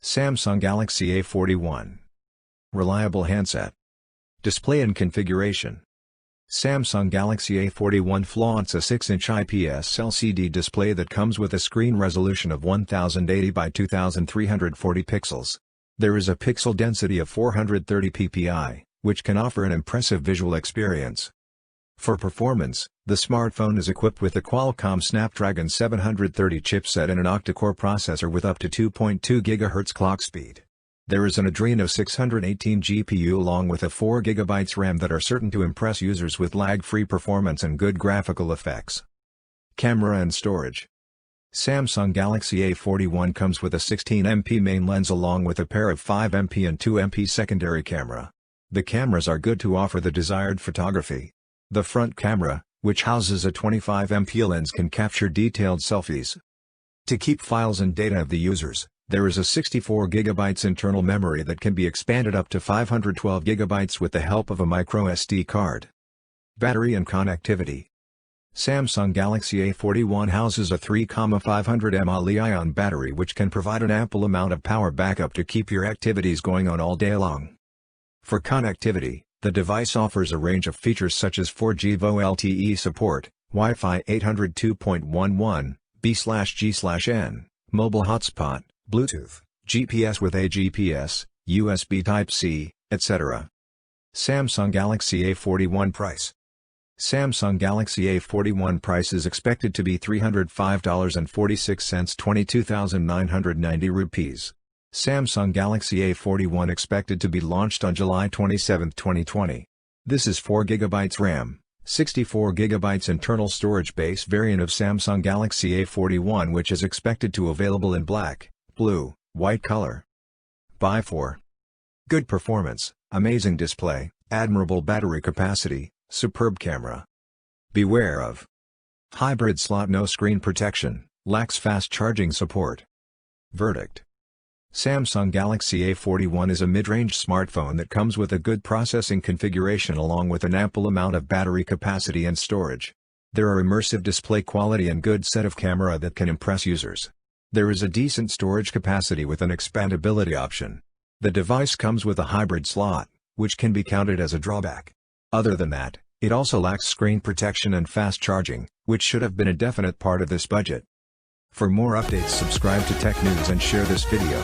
Samsung Galaxy A41. Reliable handset. Display and configuration. Samsung Galaxy A41 flaunts a 6-inch IPS LCD display that comes with a screen resolution of 1080 by 2340 pixels. There is a pixel density of 430 ppi, which can offer an impressive visual experience. For performance, the smartphone is equipped with a Qualcomm Snapdragon 730 chipset and an octa-core processor with up to 2.2 GHz clock speed. There is an Adreno 618 GPU along with a 4 GB RAM that are certain to impress users with lag-free performance and good graphical effects. Camera and storage. Samsung Galaxy A41 comes with a 16MP main lens along with a pair of 5MP and 2MP secondary camera. The cameras are good to offer the desired photography. The front camera, which houses a 25MP lens, can capture detailed selfies. To keep files and data of the users, there is a 64 GB internal memory that can be expanded up to 512 GB with the help of a microSD card. Battery and connectivity. Samsung Galaxy A41 houses a 3,500 mAh Li-ion battery which can provide an ample amount of power backup to keep your activities going on all day long. For connectivity, the device offers a range of features such as 4G VoLTE support, Wi-Fi 802.11, B/G/N, mobile hotspot, Bluetooth, GPS with AGPS, USB Type-C, etc. Samsung Galaxy A41 price. Samsung Galaxy A41 price is expected to be $305.46, 22,990 rupees. Samsung Galaxy A41 expected to be launched on July 27, 2020. This is 4 GB RAM, 64 GB internal storage base variant of Samsung Galaxy A41 which is expected to available in black, blue, white color. Buy for good performance, amazing display, admirable battery capacity, superb camera. Beware of hybrid slot, no screen protection, lacks fast charging support. Verdict. Samsung Galaxy A41 is a mid-range smartphone that comes with a good processing configuration along with an ample amount of battery capacity and storage. There are immersive display quality and good set of camera that can impress users. There is a decent storage capacity with an expandability option. The device comes with a hybrid slot, which can be counted as a drawback. Other than that, it also lacks screen protection and fast charging, which should have been a definite part of this budget. For more updates, subscribe to Tech News and share this video.